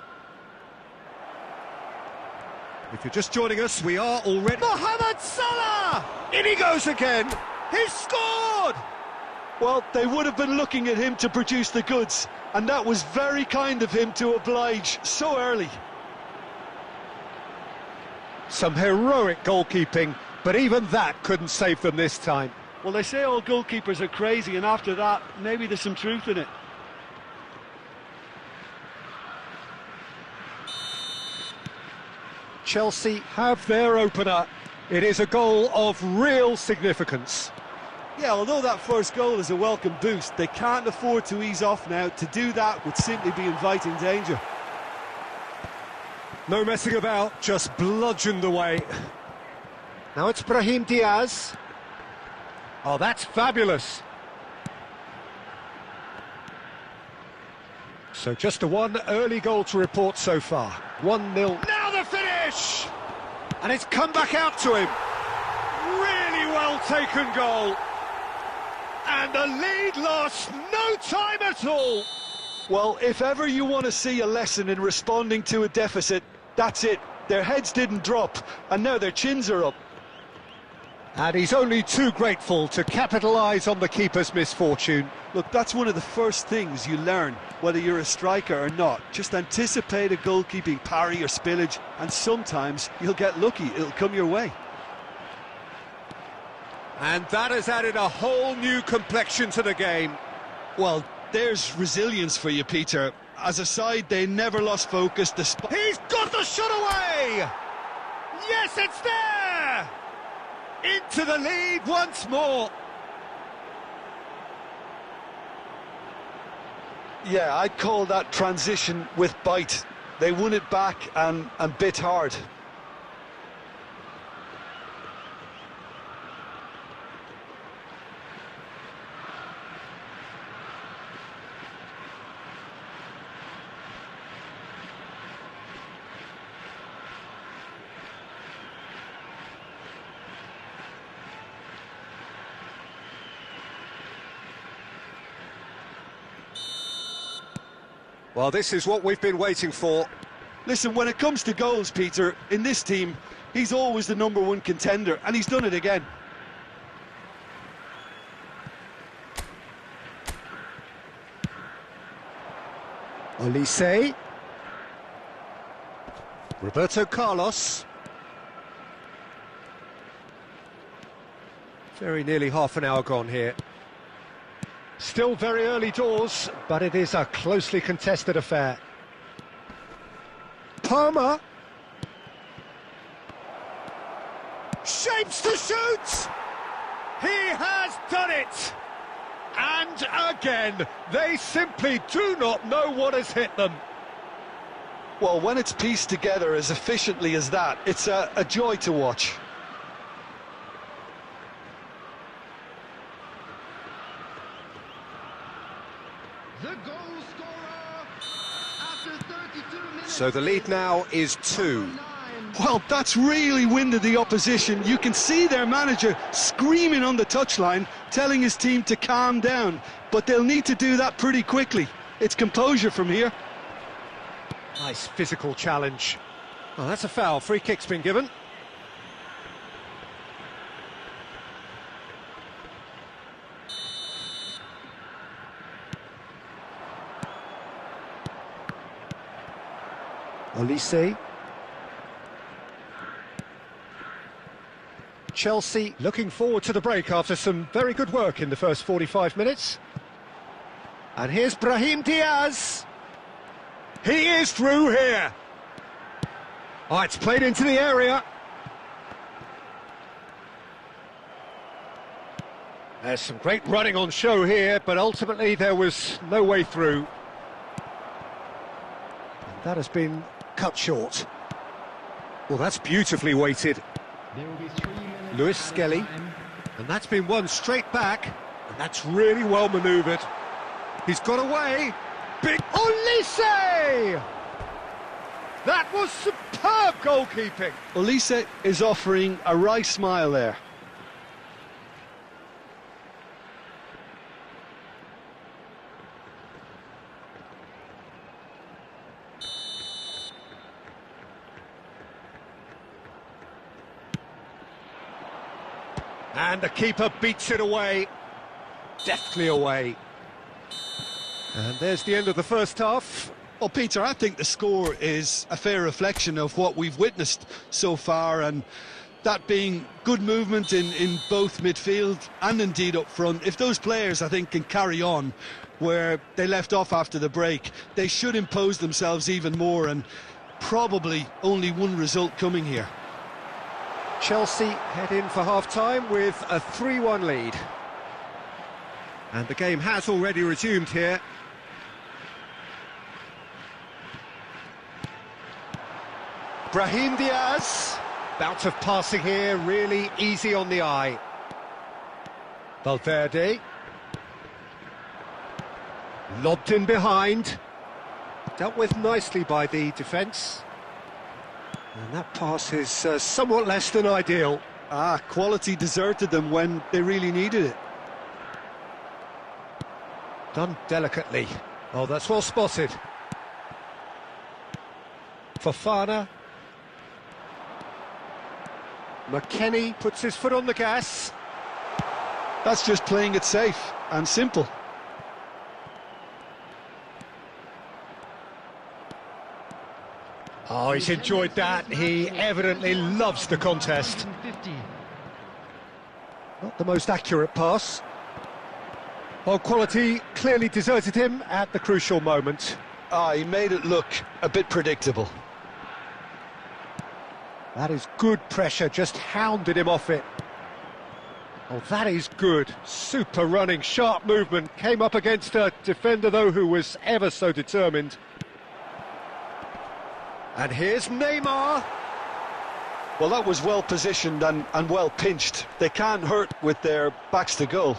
A: If you're just joining us, we are already... Mohamed Salah! In he goes again! He's scored!
B: Well, they would have been looking at him to produce the goods, and that was very kind of him to oblige so early.
A: Some heroic goalkeeping, but even that couldn't save them this time.
B: Well, they say all goalkeepers are crazy, and after that, maybe there's some truth in it.
A: Chelsea have their opener. It is a goal of real significance.
B: Yeah, although that first goal is a welcome boost, they can't afford to ease off now. To do that would simply be inviting danger.
A: No messing about, just bludgeoned away. Now it's Brahim Diaz. Oh, that's fabulous. So just the one early goal to report so far. 1-0. Now the finish! And it's come back out to him. Really well taken goal. And the lead lost no time at all.
B: Well, if ever you want to see a lesson in responding to a deficit, that's it. Their heads didn't drop, and now their chins are up.
A: And he's only too grateful to capitalise on the keeper's misfortune.
B: Look, that's one of the first things you learn, whether you're a striker or not. Just anticipate a goalkeeping parry or spillage, and sometimes you'll get lucky, it'll come your way.
A: And that has added a whole new complexion to the game.
D: Well, there's resilience for you, Peter. As a side, they never lost focus despite...
A: He's got the shot away! Yes, it's there! Into the lead once more.
B: Yeah, I'd call that transition with bite. They won it back and bit hard.
A: Well, this is what we've been waiting for.
B: Listen, when it comes to goals, Peter, in this team, he's always the #1 contender, and he's done it again.
A: Olise. Roberto Carlos. Very nearly half an hour gone here. Still very early doors, but it is a closely contested affair. Palmer. Shapes to shoot! He has done it! And again, they simply do not know what has hit them.
B: Well, when it's pieced together as efficiently as that, it's a joy to watch.
C: The goal scorer after 32 minutes.
A: So the lead now is 2.
B: Well, that's really winded the opposition. You can see their manager screaming on the touchline, telling his team to calm down. But they'll need to do that pretty quickly. It's composure from here.
A: Nice physical challenge. Well, that's a foul. Free kick's been given. Olise. Chelsea looking forward to the break after some very good work in the first 45 minutes. And here's Brahim Diaz. He is through here. Oh, it's played into the area. There's some great running on show here, but ultimately there was no way through. And that has been cut short. Well, that's beautifully weighted.
C: There will be 3 minutes.
A: Lewis Skelly. And that's been won straight back. And that's really well manoeuvred. He's got away. Big Olise! That was superb goalkeeping.
B: Olise is offering a wry smile there.
A: And the keeper beats it away. Deftly away. And there's the end of the first half.
D: Well, Peter, I think the score is a fair reflection of what we've witnessed so far, and that being good movement in both midfield and indeed up front. If those players, I think, can carry on where they left off after the break, they should impose themselves even more, and probably only one result coming here.
A: Chelsea head in for half-time with a 3-1 lead. And the game has already resumed here. Brahim Diaz. Bout of passing here, really easy on the eye. Valverde. Lobbed in behind. Dealt with nicely by the defence. And that pass is somewhat less than ideal.
B: Quality deserted them when they really needed it.
A: Done delicately. Oh, that's well spotted. Fofana. McKennie puts his foot on the gas.
B: That's just playing it safe and simple.
A: Oh, he's enjoyed that. He evidently loves the contest.
C: 150.
A: Not the most accurate pass. Well, quality clearly deserted him at the crucial moment.
B: He made it look a bit predictable.
A: That is good pressure, just hounded him off it. Oh, that is good. Super running, sharp movement. Came up against a defender, though, who was ever so determined. And here's Neymar.
B: Well, that was well positioned and well pinched. They can't hurt with their backs to goal.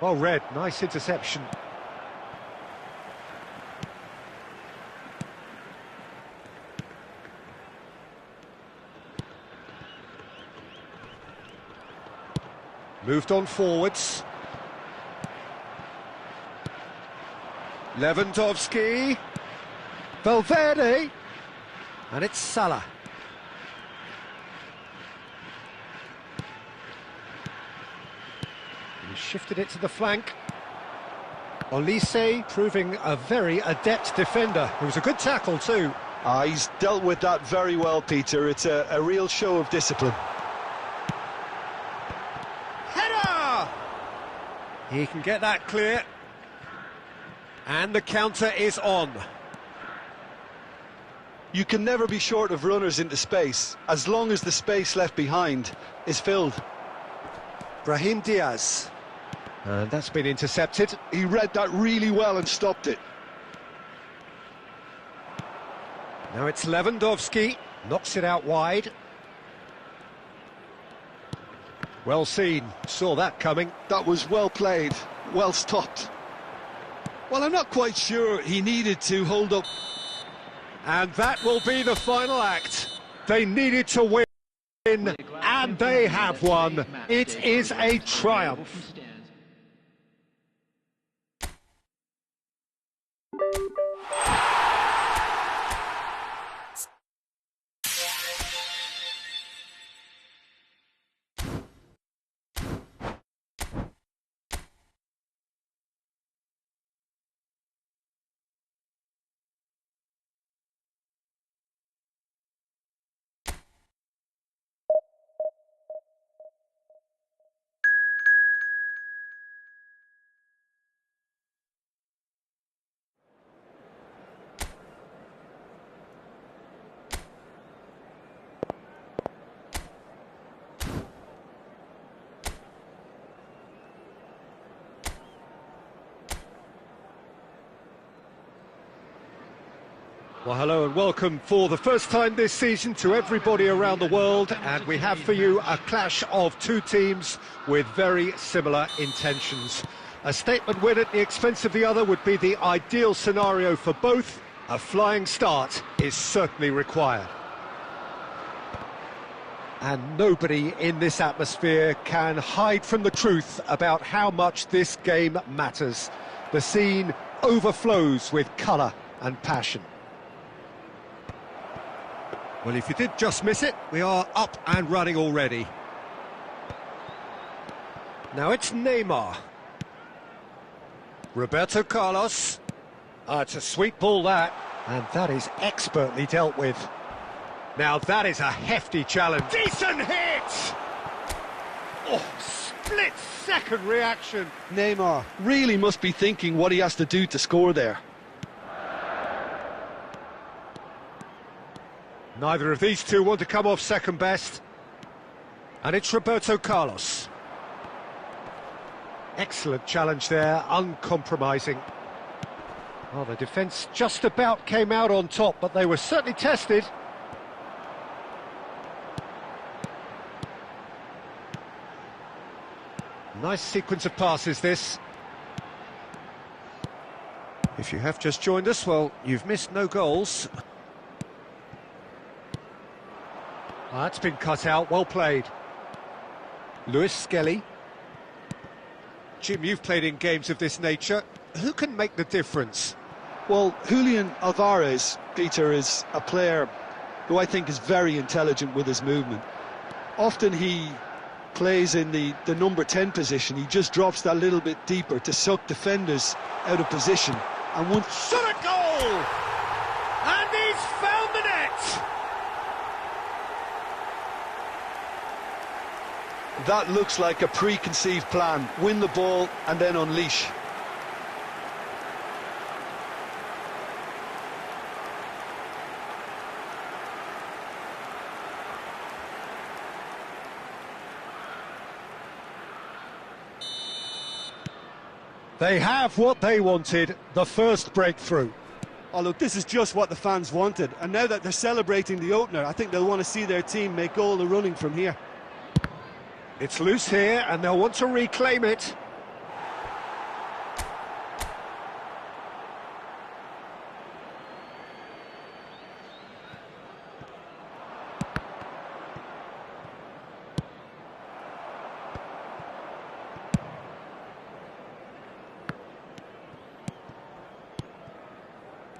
A: Well read, nice interception. Moved on forwards. Lewandowski. Valverde. And it's Salah. He shifted it to the flank. Olise proving a very adept defender. It was a good tackle too.
B: He's dealt with that very well, Peter. It's a real show of discipline.
A: Header! He can get that clear. And the counter is on.
B: You can never be short of runners into space, as long as the space left behind is filled.
A: Brahim Diaz. And that's been intercepted.
B: He read that really well and stopped it.
A: Now it's Lewandowski. Knocks it out wide. Well seen. Saw that coming.
B: That was well played, well stopped. Well, I'm not quite sure he needed to hold up.
A: And that will be the final act. They needed to win, and they have won. It is a triumph. Well, hello and welcome for the first time this season to everybody around the world, and we have for you a clash of two teams with very similar intentions. A statement win at the expense of the other would be the ideal scenario for both. A flying start is certainly required. And nobody in this atmosphere can hide from the truth about how much this game matters. The scene overflows with colour and passion. Well, if you did just miss it, we are up and running already. Now it's Neymar. Roberto Carlos. It's a sweet ball that, and that is expertly dealt with. Now that is a hefty challenge. Decent hit! Oh, split-second reaction.
B: Neymar really must be thinking what he has to do to score there.
A: Neither of these two want to come off second best. And it's Roberto Carlos. Excellent challenge there, uncompromising. Well, the defence just about came out on top, but they were certainly tested. Nice sequence of passes, this. If you have just joined us, well, you've missed no goals. That's been cut out, well played. Luis Skelly. Jim, you've played in games of this nature. Who can make the difference?
B: Well, Julian Alvarez, Peter, is a player who I think is very intelligent with his movement. Often he plays in the number 10 position. He just drops that little bit deeper to suck defenders out of position. And once...
A: Shot a goal! And he's found the net!
B: That looks like a preconceived plan. Win the ball and then unleash.
A: They have what they wanted, the first breakthrough.
D: Oh look, this is just what the fans wanted, and now that they're celebrating the opener, I think they'll want to see their team make all the running from here.
A: It's loose here and they'll want to reclaim it.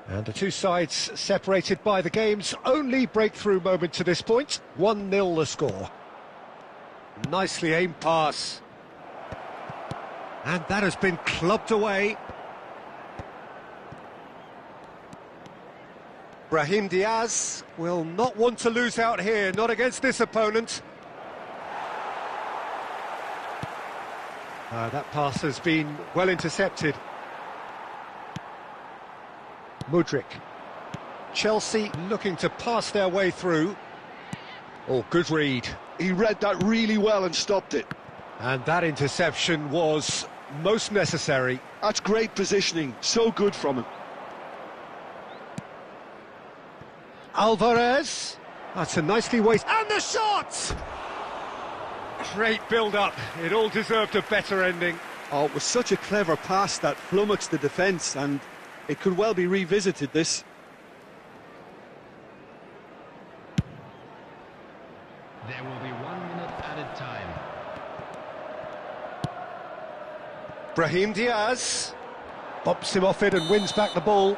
A: And the two sides separated by the game's only breakthrough moment to this point. 1-0 the score. Nicely aimed pass. And that has been clubbed away. Brahim Diaz will not want to lose out here, not against this opponent. That pass has been well intercepted. Mudryk. Chelsea looking to pass their way through. Oh, good read.
B: He read that really well and stopped it.
A: And that interception was most necessary.
B: That's great positioning, so good from him.
A: Alvarez. That's a nicely weighted... And the shot! Great build-up. It all deserved a better ending.
B: Oh, it was such a clever pass that flummoxed the defence, and it could well be revisited, this.
C: There will be 1 minute added time.
A: Brahim Diaz bumps him off it and wins back the ball.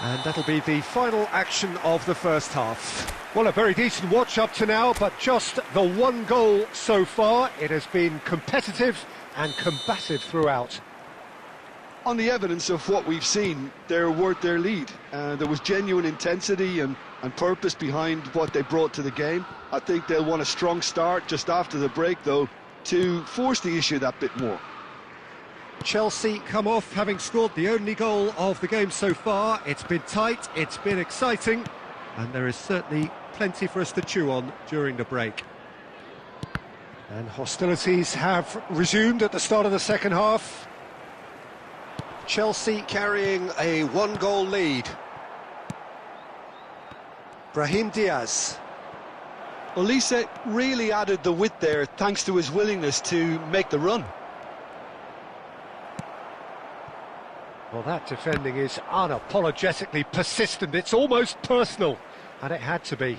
A: And that'll be the final action of the first half. Well, a very decent watch up to now, but just the one goal so far. It has been competitive and combative throughout.
B: On the evidence of what we've seen, they're worth their lead. There was genuine intensity and purpose behind what they brought to the game. I think they'll want a strong start just after the break, though, to force the issue that bit more.
A: Chelsea come off having scored the only goal of the game so far. It's been tight, it's been exciting, and there is certainly plenty for us to chew on during the break. And hostilities have resumed at the start of the second half. Chelsea carrying a one-goal lead. Brahim Diaz.
B: Olise really added the width there thanks to his willingness to make the run.
A: Well, that defending is unapologetically persistent. It's almost personal, and it had to be.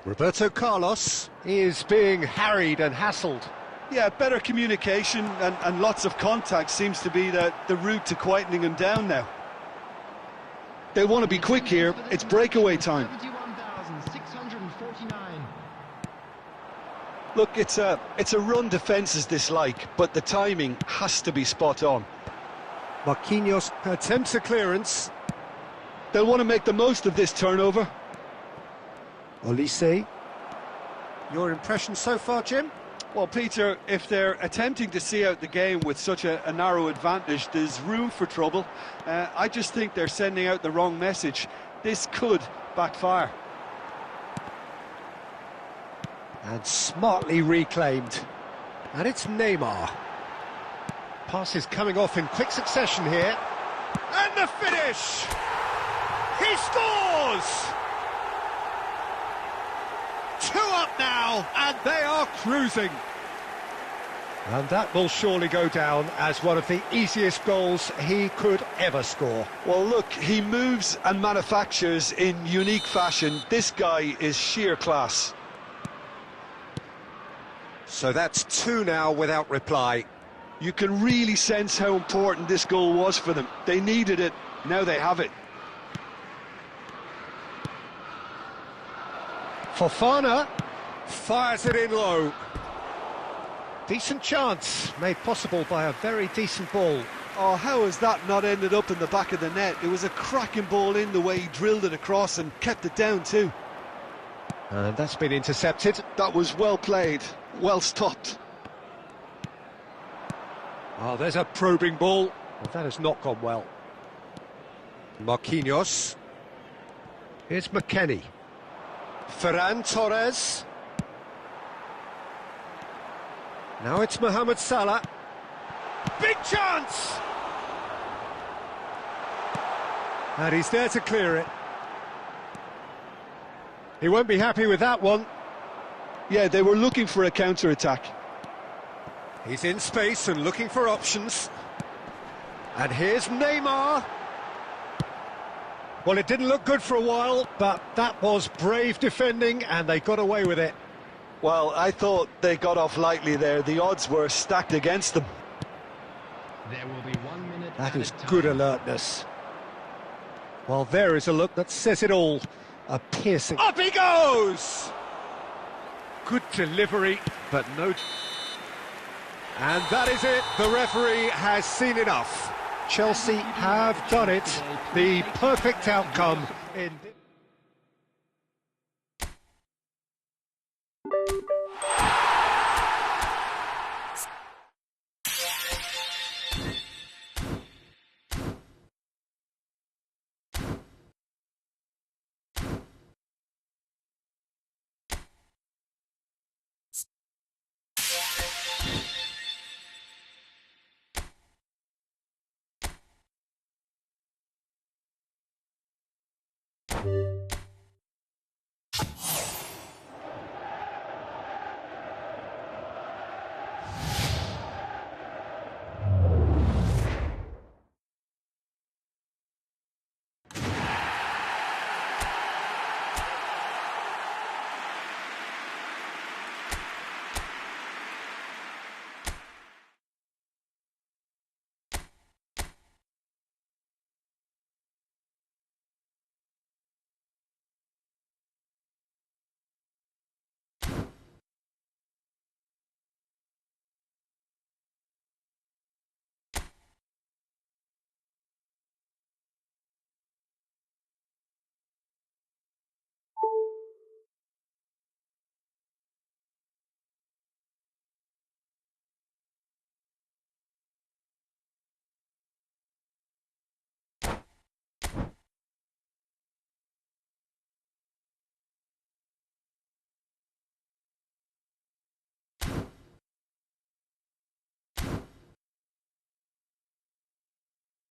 A: Roberto Carlos is being harried and hassled.
D: Yeah, better communication and lots of contact seems to be the route to quietening him down now.
B: They want to be quick here. It's breakaway time.
C: 71,649.
B: Look, it's a run defence's dislike, but the timing has to be spot on.
A: Marquinhos attempts a clearance.
B: They'll want to make the most of this turnover.
A: Olise. Your impression so far, Jim?
D: Well, Peter, if they're attempting to see out the game with such a narrow advantage, there's room for trouble. I just think they're sending out the wrong message. This could backfire.
A: And smartly reclaimed. And it's Neymar. Passes coming off in quick succession here. And the finish! He scores! 2 up now, and they are cruising. And that will surely go down as one of the easiest goals he could ever score.
B: Well, look, he moves and manufactures in unique fashion. This guy is sheer class.
A: So that's 2 now without reply.
B: You can really sense how important this goal was for them. They needed it, now they have it.
A: Fofana fires it in low. Decent chance, made possible by a very decent ball.
B: Oh, how has that not ended up in the back of the net? It was a cracking ball in the way he drilled it across and kept it down too.
A: And that's been intercepted.
B: That was well played, well stopped.
A: Oh, there's a probing ball. Well, that has not gone well. Marquinhos. Here's McKennie. Ferran Torres. Now it's Mohamed Salah. Big chance! And he's there to clear it. He won't be happy with that one.
B: Yeah, they were looking for a counter-attack.
A: He's in space and looking for options. And here's Neymar. Well, it didn't look good for a while, but that was brave defending and they got away with it.
B: Well, I thought they got off lightly there. The odds were stacked against them.
C: There will be 1 minute.
A: That is
C: added time.
A: good alertness. Well, there is a look that says it all. A piercing... Up he goes! Good delivery, but no... And that is it. The referee has seen enough. Chelsea have done it. The perfect outcome in...